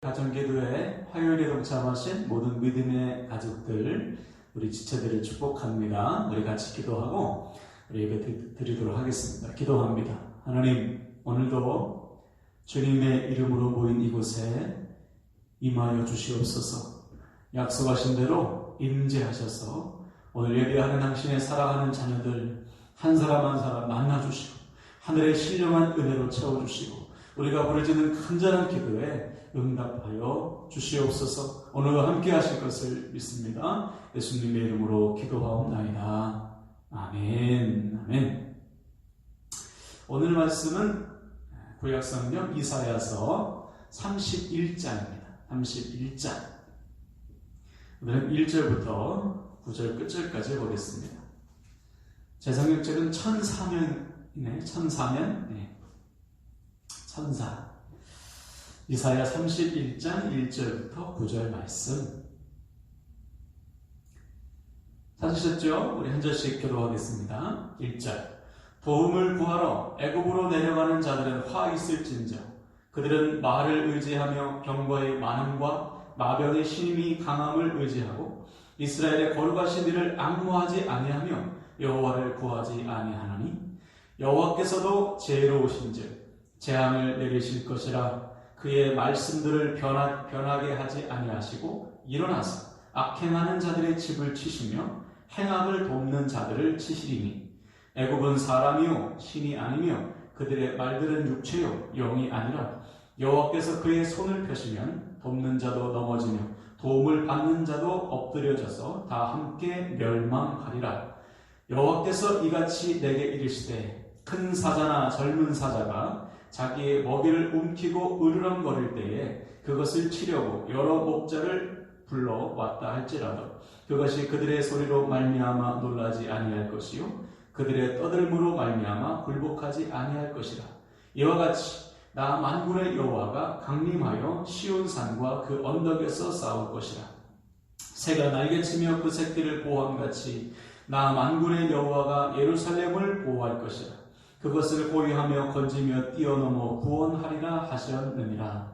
가정기도회 화요일에 동참하신 모든 믿음의 가족들, 우리 지체들을 축복합니다. 우리 같이 기도하고 우리 예배 드리도록 하겠습니다. 기도합니다. 하나님, 오늘도 주님의 이름으로 모인 이곳에 임하여 주시옵소서. 약속하신 대로 임재하셔서 오늘 예배하는 당신의 사랑하는 자녀들 한 사람 한 사람 만나주시고 하늘의 신령한 은혜로 채워주시고 우리가 부르짖는 간절한 기도에 응답하여 주시옵소서. 오늘도 함께 하실 것을 믿습니다. 예수님의 이름으로 기도하옵나이다. 아멘. 아멘. 오늘 말씀은 구약성경 이사야서 31장입니다. 31장. 오늘은 1절부터 9절 끝절까지 보겠습니다. 제 성경책은 1004면이네. 1004면. 네. 천사. 이사야 31장 1절부터 9절 말씀. 찾으셨죠? 우리 한 절씩 기도하겠습니다. 1절. 도움을 구하러 애굽으로 내려가는 자들은 화 있을진저. 그들은 말을 의지하며 병과의 많음과 마병의 신임이 강함을 의지하고 이스라엘의 거룩하신 이를 앙모하지 아니하며 여호와를 구하지 아니하나니 여호와께서도 지혜로우신즉 재앙을 내리실 것이라. 그의 말씀들을 변하게 하지 아니하시고 일어나서 악행하는 자들의 집을 치시며 행악을 돕는 자들을 치시리니 애굽은 사람이요 신이 아니며 그들의 말들은 육체요 영이 아니라 여호와께서 그의 손을 펴시면 돕는 자도 넘어지며 도움을 받는 자도 엎드려져서 다 함께 멸망하리라. 여호와께서 이같이 내게 이르시되 큰 사자나 젊은 사자가 자기의 먹이를 움키고 으르렁거릴 때에 그것을 치려고 여러 목자를 불러왔다 할지라도 그것이 그들의 소리로 말미암아 놀라지 아니할 것이요 그들의 떠들므로 말미암아 굴복하지 아니할 것이라. 이와 같이 나 만군의 여호와가 강림하여 시온산과 그 언덕에서 싸울 것이라. 새가 날개치며 그 새끼를 보호함같이 나 만군의 여호와가 예루살렘을 보호할 것이라. 그것을 보유하며 건지며 뛰어넘어 구원하리라 하셨느니라.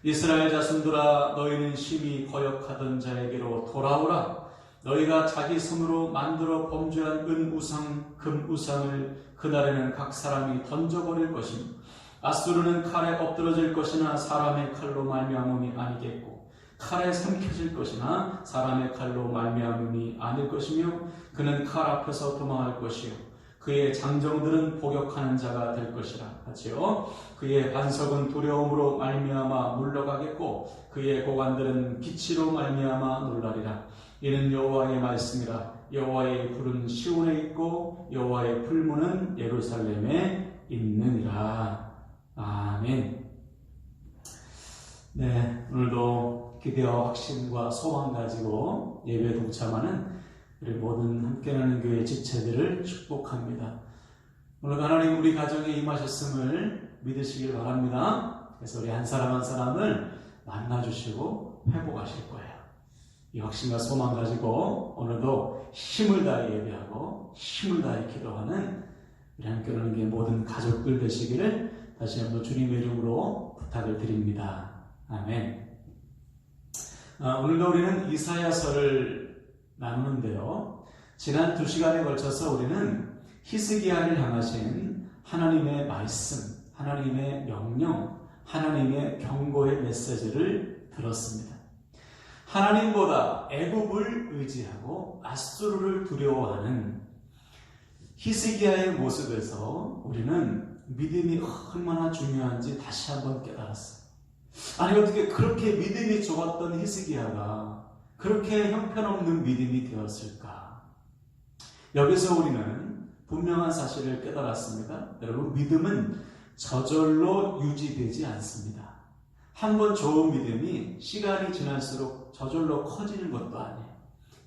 이스라엘 자손들아, 너희는 심히 거역하던 자에게로 돌아오라. 너희가 자기 손으로 만들어 범죄한 은우상 금우상을 그날에는 각 사람이 던져버릴 것이며 아수르는 칼에 엎드러질 것이나 사람의 칼로 말미암음이 아니겠고 칼에 삼켜질 것이나 사람의 칼로 말미암음이 아닐 것이며 그는 칼 앞에서 도망할 것이요 그의 장정들은 복역하는 자가 될 것이라 하지요. 그의 반석은 두려움으로 말미암아 물러가겠고 그의 고관들은 기치로 말미암아 놀라리라. 이는 여호와의 말씀이라. 여호와의 불은 시온에 있고 여호와의 풀무는 예루살렘에 있느니라. 아멘. 네, 오늘도 기대와 확신과 소망 가지고 예배에 동참하는 우리 모든 함께 나는 교회 지체들을 축복합니다. 오늘 하나님 우리 가정에 임하셨음을 믿으시길 바랍니다. 그래서 우리 한 사람 한 사람을 만나주시고 회복하실 거예요. 이 확신과 소망 가지고 오늘도 힘을 다해 예배하고 힘을 다해 기도하는 우리 함께 나는 교회 모든 가족들 되시기를 다시 한번 주님의 이름으로 부탁을 드립니다. 아멘. 오늘도 우리는 이사야서를 나누는데요. 지난 2시간에 걸쳐서 우리는 히스기야를 향하신 하나님의 말씀, 하나님의 명령, 하나님의 경고의 메시지를 들었습니다. 하나님보다 애굽을 의지하고 아수르를 두려워하는 히스기야의 모습에서 우리는 믿음이 얼마나 중요한지 다시 한번 깨달았어요. 아니 어떻게 그렇게 믿음이 좋았던 히스기야가 그렇게 형편없는 믿음이 되었을까? 여기서 우리는 분명한 사실을 깨달았습니다. 여러분, 믿음은 저절로 유지되지 않습니다. 한번 좋은 믿음이 시간이 지날수록 저절로 커지는 것도 아니에요.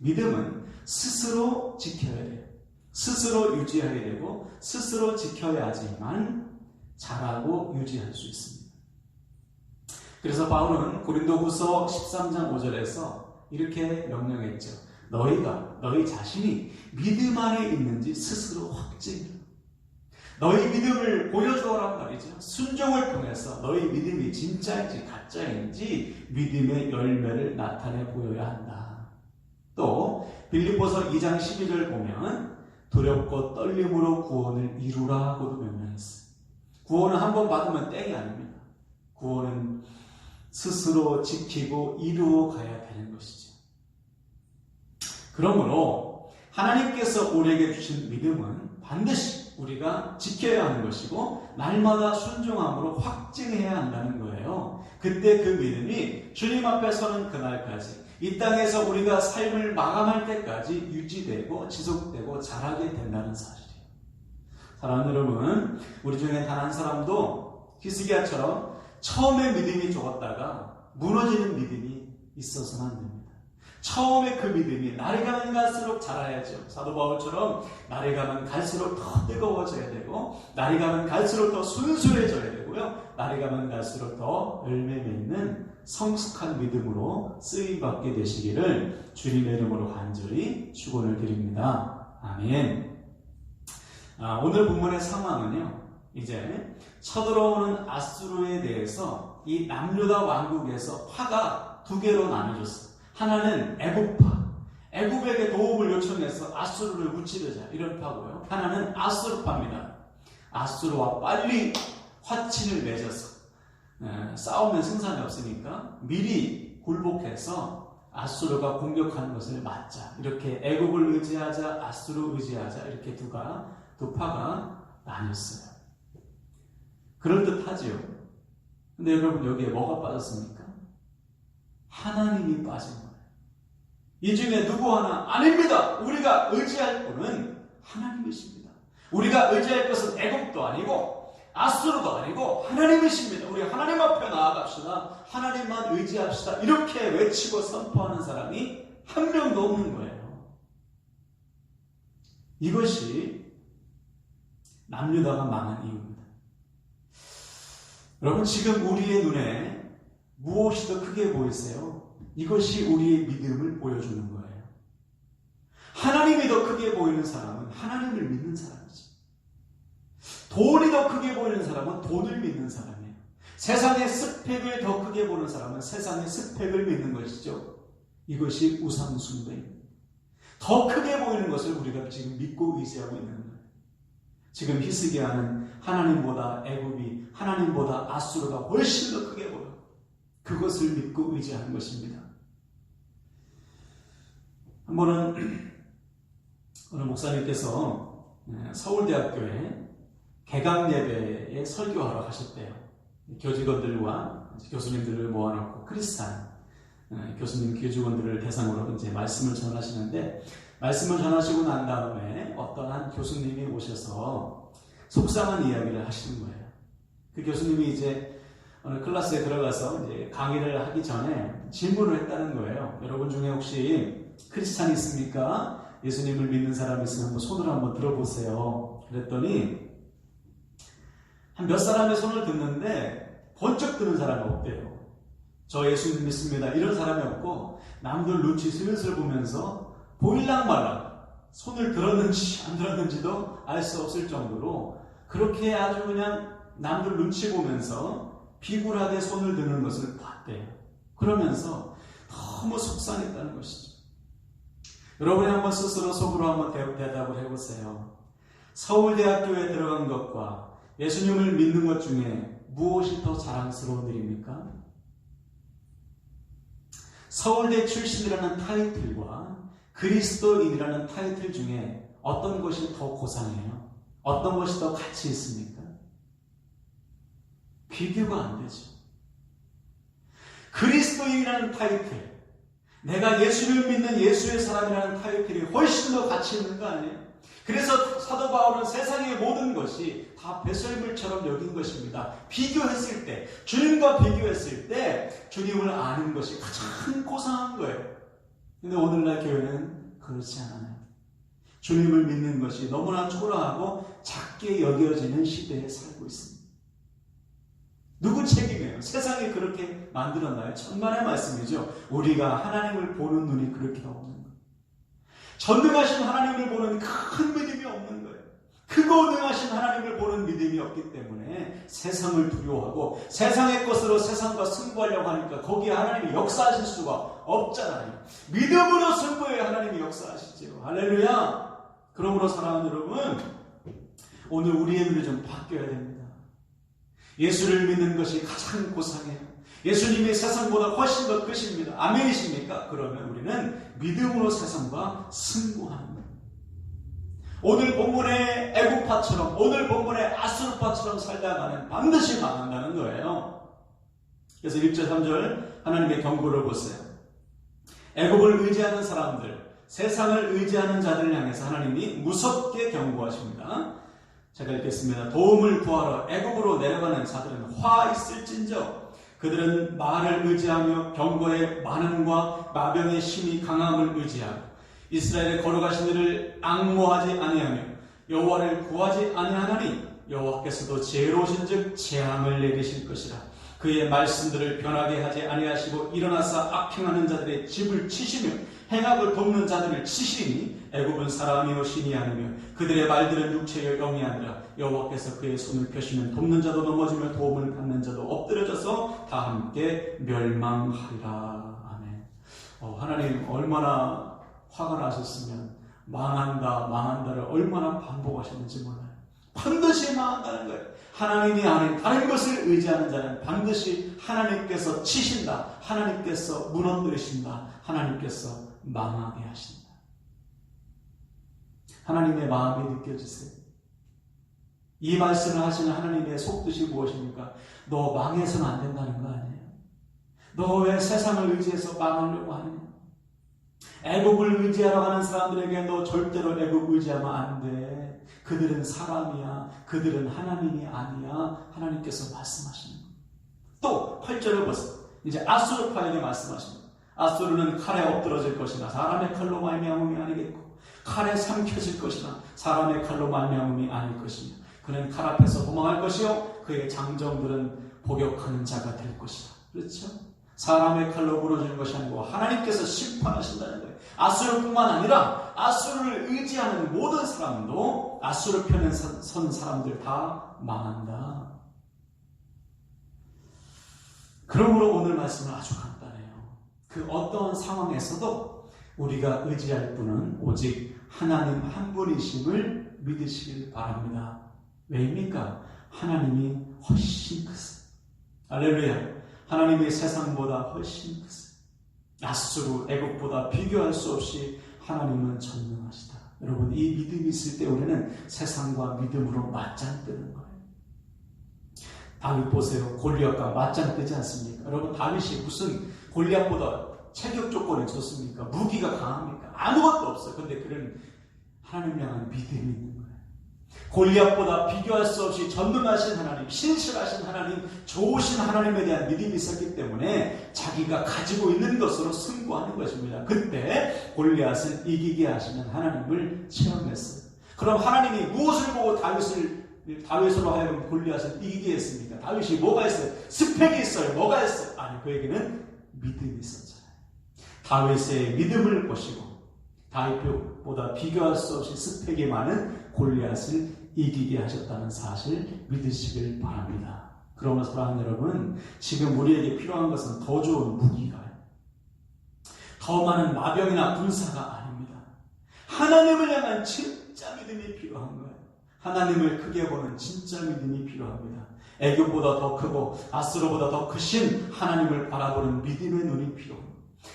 믿음은 스스로 지켜야 돼요. 스스로 유지해야 되고 스스로 지켜야지만 자라고 유지할 수 있습니다. 그래서 바울은 고린도후서 13장 5절에서 이렇게 명령했죠. 너희 자신이 믿음 안에 있는지 스스로 확증해. 너희 믿음을 보여주어란 말이죠. 순종을 통해서 너희 믿음이 진짜인지 가짜인지 믿음의 열매를 나타내 보여야 한다. 또 빌립보서 2장 12절 보면 두렵고 떨림으로 구원을 이루라고도 명령했어요. 구원은 한 번 받으면 땡이 아닙니다. 구원은 스스로 지키고 이루어 가야 되는 것이죠. 그러므로 하나님께서 우리에게 주신 믿음은 반드시 우리가 지켜야 하는 것이고 날마다 순종함으로 확증해야 한다는 거예요. 그때 그 믿음이 주님 앞에 서는 그날까지 이 땅에서 우리가 삶을 마감할 때까지 유지되고 지속되고 자라게 된다는 사실이에요. 사랑하는 여러분, 우리 중에 단 한 사람도 히스기야처럼 처음에 믿음이 좋았다가 무너지는 믿음이 있어서는 안 됩니다. 처음에 그 믿음이 날이 가면 갈수록 자라야죠. 사도 바울처럼 날이 가면 갈수록 더 뜨거워져야 되고 날이 가면 갈수록 더 순수해져야 되고요. 날이 가면 갈수록 더 열매 맺는 성숙한 믿음으로 쓰임받게 되시기를 주님의 이름으로 간절히 축원을 드립니다. 아멘. 오늘 본문의 상황은요, 이제 쳐들어오는 아수르에 대해서 이 남유다 왕국에서 파가 두 개로 나눠졌어요. 하나는 애굽파, 애굽에게 도움을 요청해서 아수르를 무찌르자 이런 파고요. 하나는 아수르파입니다. 아수르와 빨리 화친을 맺어서 싸우면 승산이 없으니까 미리 굴복해서 아수르가 공격하는 것을 막자. 이렇게 애굽을 의지하자, 아수르 의지하자 이렇게 두 파가 나뉘었어요. 그럴듯하지요. 근데 여러분 여기에 뭐가 빠졌습니까? 하나님이 빠진 거예요. 이 중에 누구 하나 아닙니다. 우리가 의지할 분은 하나님이십니다. 우리가 의지할 것은 애굽도 아니고 아수르도 아니고 하나님이십니다. 우리 하나님 앞에 나아갑시다. 하나님만 의지합시다. 이렇게 외치고 선포하는 사람이 한 명도 없는 거예요. 이것이 남유다가 망한 이유입니다. 여러분 지금 우리의 눈에 무엇이 더 크게 보이세요? 이것이 우리의 믿음을 보여주는 거예요. 하나님이 더 크게 보이는 사람은 하나님을 믿는 사람이지. 돈이 더 크게 보이는 사람은 돈을 믿는 사람이에요. 세상의 스펙을 더 크게 보는 사람은 세상의 스펙을 믿는 것이죠. 이것이 우상숭배입니다. 더 크게 보이는 것을 우리가 지금 믿고 의지하고 있는 거예요. 지금 히스기야는 하나님보다 애굽이, 하나님보다 아수르가 훨씬 더 크게 보여요. 그것을 믿고 의지하는 것입니다. 한 번은 어느 목사님께서 서울대학교에 개강예배에 설교하러 가셨대요. 교직원들과 교수님들을 모아놓고 크리스찬 교수님, 교직원들을 대상으로 이제 말씀을 전하시는데 말씀을 전하시고 난 다음에 어떤 한 교수님이 오셔서 속상한 이야기를 하시는 거예요. 그 교수님이 이제 어느 클래스에 들어가서 이제 강의를 하기 전에 질문을 했다는 거예요. 여러분 중에 혹시 크리스찬이 있습니까? 예수님을 믿는 사람이 있으면 한번 손을 한번 들어보세요. 그랬더니 한 몇 사람의 손을 듣는데 번쩍 드는 사람이 없대요. 저 예수님 믿습니다. 이런 사람이 없고 남들 눈치 슬슬 보면서 보일랑 말랑 손을 들었는지 안 들었는지도 알 수 없을 정도로 그렇게 아주 그냥 남들 눈치 보면서 비굴하게 손을 드는 것을 봤대요. 그러면서 너무 속상했다는 것이죠. 여러분이 한번 스스로 속으로 한번 대답을 해보세요. 서울대학교에 들어간 것과 예수님을 믿는 것 중에 무엇이 더 자랑스러운 일입니까? 서울대 출신이라는 타이틀과 그리스도인이라는 타이틀 중에 어떤 것이 더 고상해요? 어떤 것이 더 가치 있습니까? 비교가 안 되죠. 그리스도인이라는 타이틀, 내가 예수를 믿는 예수의 사람이라는 타이틀이 훨씬 더 가치 있는 거 아니에요? 그래서 사도 바울은 세상의 모든 것이 다 배설물처럼 여긴 것입니다. 비교했을 때, 주님과 비교했을 때 주님을 아는 것이 가장 고상한 거예요. 근데 오늘날 교회는 그렇지 않아요. 주님을 믿는 것이 너무나 초라하고 작게 여겨지는 시대에 살고 있습니다. 누구 책임이에요? 세상이 그렇게 만들었나요? 천만의 말씀이죠. 우리가 하나님을 보는 눈이 그렇게 없는 거예요. 전능하신 하나님을 보는 큰 믿음이 없는 거예요. 크고 능하신 하나님을 보는 믿음이 없기 때문에 세상을 두려워하고 세상의 것으로 세상과 승부하려고 하니까 거기에 하나님이 역사하실 수가 없잖아요. 믿음으로 승부해 하나님이 역사하시죠. 할렐루야. 그러므로 사랑하는 여러분, 오늘 우리의 눈이 좀 바뀌어야 됩니다. 예수를 믿는 것이 가장 고상해요. 예수님이 세상보다 훨씬 더 크십니다. 아멘이십니까? 그러면 우리는 믿음으로 세상과 승부하는 거예요. 오늘 본문의 애국파처럼, 오늘 본문의 아수르파처럼 살다가는 반드시 망한다는 거예요. 그래서 1절 3절 하나님의 경고를 보세요. 애국을 의지하는 사람들, 세상을 의지하는 자들을 향해서 하나님이 무섭게 경고하십니다. 제가 읽겠습니다. 도움을 구하러 애국으로 내려가는 자들은 화 있을진저 그들은 말을 의지하며 병거의 많음과 마병의 힘이 강함을 의지하고 이스라엘의 거룩하신 이를 앙모하지 아니하며 여호와를 구하지 아니하나니 여호와께서도 지혜로우신즉 재앙을 내리실 것이라. 그의 말씀들을 변하게 하지 아니하시고 일어나서 악행하는 자들의 집을 치시며 행악을 돕는 자들을 치시니 애굽은 사람이요 신이 아니며 그들의 말들은 육체요 영이 아니라 여호와께서 그의 손을 펴시면 돕는 자도 넘어지며 도움을 받는 자도 엎드려져서 다 함께 멸망하리라. 아멘. 하나님 얼마나 화가 나셨으면 망한다를 얼마나 반복하셨는지 몰라요. 반드시 망한다는 거예요. 하나님이 아닌 다른 것을 의지하는 자는 반드시 하나님께서 치신다. 하나님께서 무너뜨리신다. 하나님께서 망하게 하신다. 하나님의 마음이 느껴지세요? 이 말씀을 하시는 하나님의 속뜻이 무엇입니까? 너 망해서는 안 된다는 거 아니에요? 너 왜 세상을 의지해서 망하려고 하느냐? 애국을 의지하러 가는 사람들에게 너 절대로 애국 의지하면 안 돼. 그들은 사람이야. 그들은 하나님이 아니야. 하나님께서 말씀하시는 거예요. 또 8절을 보세요. 이제 아수르파에게 말씀하십니다. 아수르는 칼에 엎드러질 것이나 사람의 칼로 말미암음이 아니겠고 칼에 삼켜질 것이나 사람의 칼로 말미암음이 아닐 것이며 그는 칼 앞에서 도망할 것이요 그의 장정들은 복역하는 자가 될 것이다. 그렇죠? 사람의 칼로 부러지는 것이 아니고 하나님께서 심판하신다는 거예요. 아수르뿐만 아니라 아수르를 의지하는 모든 사람도 아수르 편에 선 사람들 다 망한다. 그러므로 오늘 말씀은 아주 간단해요. 그 어떤 상황에서도 우리가 의지할 분은 오직 하나님 한 분이심을 믿으시길 바랍니다. 왜입니까? 하나님이 훨씬 크세요. 할렐루야. 하나님의 세상보다 훨씬 크세요. 아수르, 애국보다 비교할 수 없이 하나님은 전능하시다. 여러분, 이 믿음이 있을 때 우리는 세상과 믿음으로 맞짱 뜨는 거예요. 다윗 보세요. 골리앗과 맞짱 뜨지 않습니까? 여러분, 다윗이 무슨 골리앗보다 체격 조건이 좋습니까? 무기가 강합니까? 아무것도 없어요. 그런데 그는 하나님 향한 믿음이 있는 거예요. 골리앗보다 비교할 수 없이 전능하신 하나님, 신실하신 하나님, 좋으신 하나님에 대한 믿음이 있었기 때문에 자기가 가지고 있는 것으로 승부하는 것입니다. 그때 골리앗을 이기게 하시는 하나님을 체험했어요. 그럼 하나님이 무엇을 보고 다윗으로 하여금 골리앗을 이기게 했습니까? 다윗이 뭐가 있어요? 스펙이 있어요. 뭐가 있어요? 아니, 그에게는 믿음이 있었잖아요. 다윗의 믿음을 보시고 다윗보다 비교할 수 없이 스펙이 많은 골리앗을 이기게 하셨다는 사실 믿으시길 바랍니다. 그러므로 사랑하는 여러분, 지금 우리에게 필요한 것은 더 좋은 무기가, 더 많은 마병이나 군사가 아닙니다. 하나님을 향한 진짜 믿음이 필요한 거예요. 하나님을 크게 보는 진짜 믿음이 필요합니다. 애굽보다 더 크고 아수르보다 더 크신 하나님을 바라보는 믿음의 눈이 필요합니다.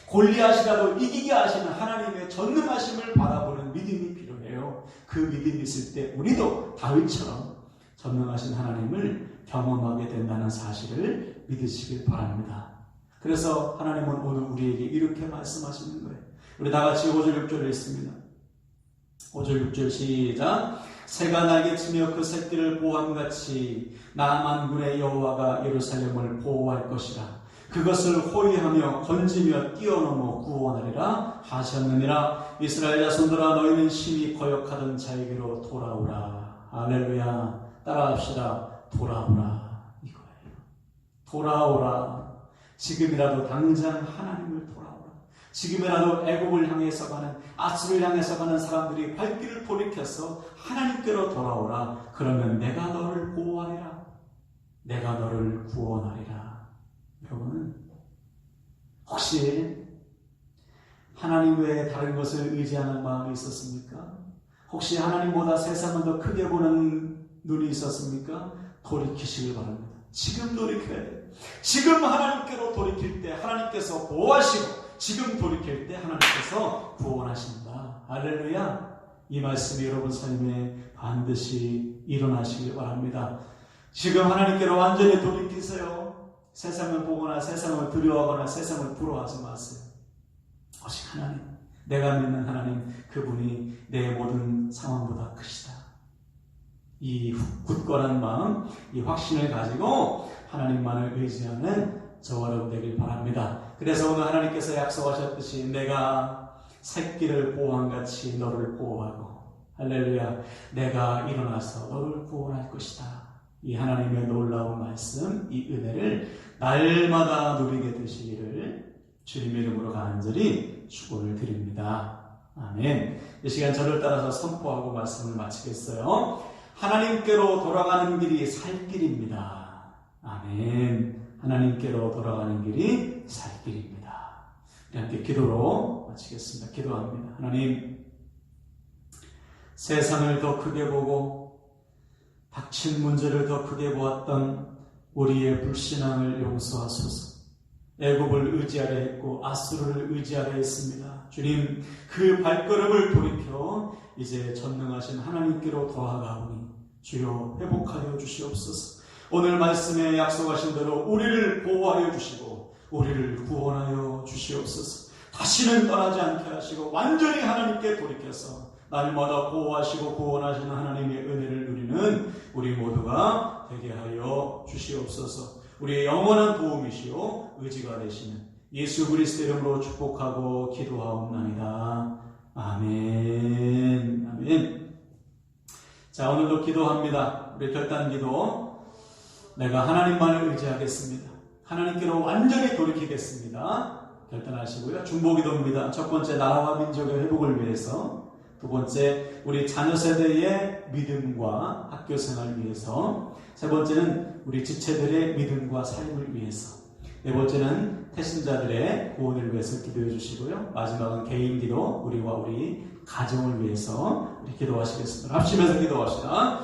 골리앗이라도 이기게 하시는 하나님의 전능하심을 바라보는 믿음이 필요해요. 그 믿음이 있을 때 우리도 다윗처럼 전능하신 하나님을 경험하게 된다는 사실을 믿으시길 바랍니다. 그래서 하나님은 오늘 우리에게 이렇게 말씀하시는 거예요. 우리 다 같이 5절 6절을 읽습니다. 5절 6절 시작. 새가 날개치며 그 새끼를 보호함같이 나 만군의 여호와가 예루살렘을 보호할 것이라. 그것을 호위하며 건지며 뛰어넘어 구원하리라 하셨느니라. 이스라엘 자손들아, 너희는 심히 거역하던 자에게로 돌아오라. 할렐루야. 따라합시다. 돌아오라. 이거예요. 돌아오라. 지금이라도 당장 하나님을 돌아오라. 지금이라도 애굽을 향해서 가는, 아수를 향해서 가는 사람들이 발길을 돌이켜서 하나님께로 돌아오라. 그러면 내가 너를 보호하리라. 내가 너를 구원하리라. 여러분, 혹시 하나님 외에 다른 것을 의지하는 마음이 있었습니까? 혹시 하나님보다 세상을 더 크게 보는 눈이 있었습니까? 돌이키시길 바랍니다. 지금 돌이켜야 돼요. 지금 하나님께로 돌이킬 때 하나님께서 보호하시고, 지금 돌이킬 때 하나님께서 구원하신다. 할렐루야. 이 말씀이 여러분 삶에 반드시 일어나시길 바랍니다. 지금 하나님께로 완전히 돌이키세요. 세상을 보거나 세상을 두려워하거나 세상을 부러워하지 마세요. 오직 하나님, 내가 믿는 하나님, 그분이 내 모든 상황보다 크시다. 이 굳건한 마음, 이 확신을 가지고 하나님만을 의지하는 저와 여러분 되길 바랍니다. 그래서 오늘 하나님께서 약속하셨듯이 내가 새끼를 보호한 같이 너를 보호하고, 할렐루야, 내가 일어나서 너를 구원할 것이다. 이 하나님의 놀라운 말씀, 이 은혜를 날마다 누리게 되시기를 주님의 이름으로 간절히 축원을 드립니다. 아멘. 이 시간 저를 따라서 선포하고 말씀을 마치겠어요. 하나님께로 돌아가는 길이 살 길입니다. 아멘. 하나님께로 돌아가는 길이 살 길입니다. 우리 함께 기도로 마치겠습니다. 기도합니다. 하나님, 세상을 더 크게 보고 닥친 문제를 더 크게 보았던 우리의 불신앙을 용서하소서. 애굽을 의지하려 했고 아수르를 의지하려 했습니다. 주님, 그 발걸음을 돌이켜 이제 전능하신 하나님께로 돌아가오니 주여 회복하여 주시옵소서. 오늘 말씀에 약속하신 대로 우리를 보호하여 주시고 우리를 구원하여 주시옵소서. 다시는 떠나지 않게 하시고 완전히 하나님께 돌이켜서 날마다 보호하시고 구원하시는 하나님의 은혜를 누리는 우리 모두가 되게 하여 주시옵소서. 우리의 영원한 도움이시오 의지가 되시는 예수 그리스도 이름으로 축복하고 기도하옵나이다. 아멘. 아멘. 자, 오늘도 기도합니다. 우리 결단 기도. 내가 하나님만을 의지하겠습니다. 하나님께로 완전히 돌이키겠습니다. 결단하시고요. 중보 기도입니다. 첫 번째, 나라와 민족의 회복을 위해서. 두 번째, 우리 자녀 세대의 믿음과 학교 생활을 위해서. 세 번째는 우리 지체들의 믿음과 삶을 위해서. 네 번째는 태신자들의 구원을 위해서 기도해 주시고요. 마지막은 개인 기도, 우리와 우리 가정을 위해서 우리 기도하시겠습니다. 합심해서 기도합시다.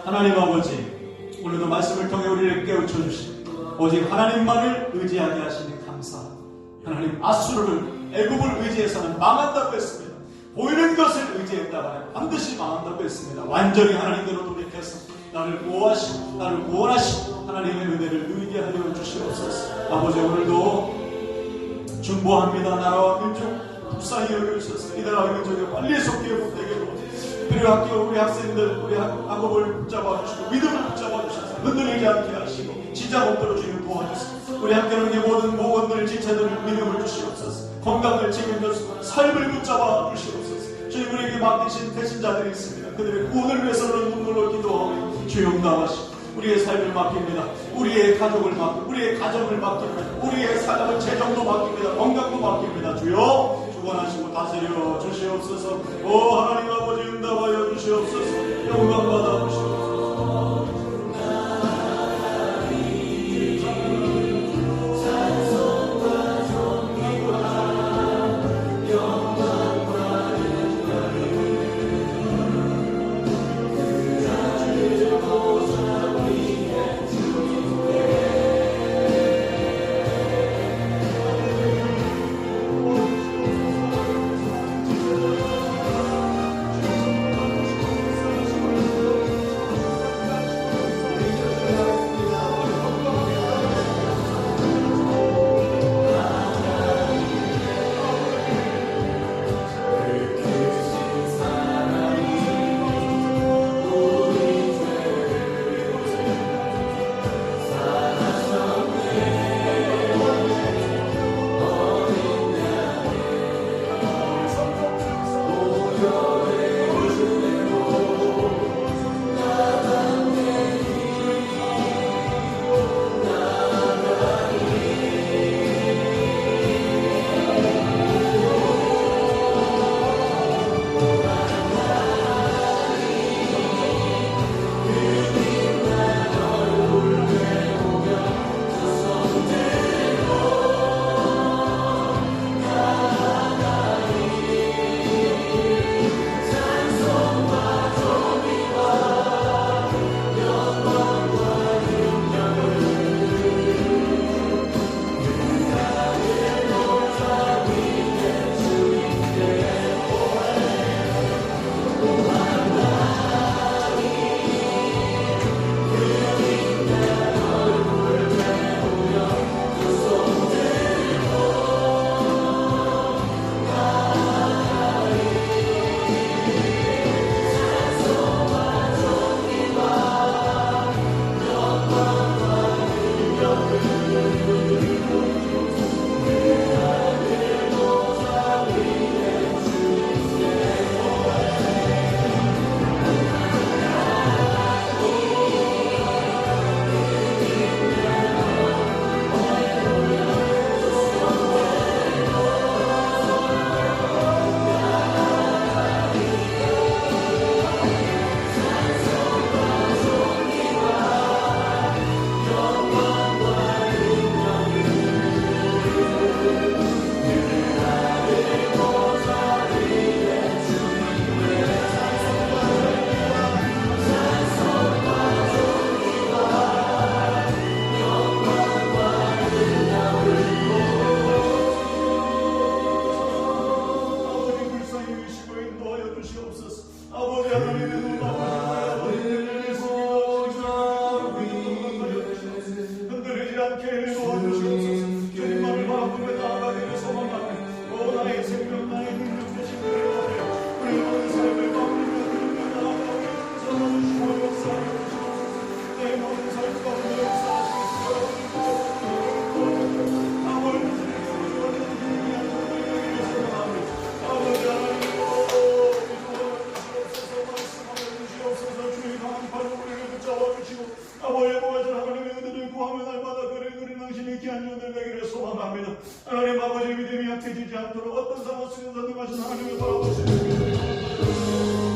하나님 아버지, 오늘도 말씀을 통해 우리를 깨우쳐 주시고 오직 하나님만을 의지하게 하시니 감사합니다. 하나님, 아수르를 애굽을 의지해서는 망한다고 했습니다. 보이는 것을 의지했다가 반드시 망한다고 했습니다. 완전히 하나님께로 돌이켜서 나를 보호하시고 나를 구원하시고 하나님의 은혜를 누리게 하여 주시옵소서. 아버지, 오늘도 중보합니다. 나라와 민족 불쌍히 여겨주셔서 이 나라와 민족에 빨리 속히 회복되게 도와주시옵소서. 그리고 학교 우리 학생들 우리 학업을 붙잡아 주시고 믿음을 붙잡아 주셔서 흔들리지 않게 하시고 지장 없도록 주님 도와주시옵소서. 우리 학교는 이 모든 모건들 지체들을 믿음을 주시옵소서. 건강을 책임져서 삶을 붙잡아 주시옵소서. 주님, 우리에게 맡기신 배신자들이 있습니다. 그들의 구원을 위해서는 눈물로 기도하오니 주여 응답하시고 우리의 삶을 맡깁니다. 우리의 가족을 맡깁니다. 우리의 가정을 맡깁니다. 우리의 사랑을 재정도 맡깁니다. 건강도 맡깁니다. 주여 주관하시고 다스려 주시옵소서. 오 하나님 아버지, 응답하여 주시옵소서. 영광 받아 주시옵소서. 주시니 귀한 종들 되기를 소망합니다. 하나님 아버지 믿음이 약해지지 않도록 어떤 상황 속에서 능하신 하나님을 바라보시는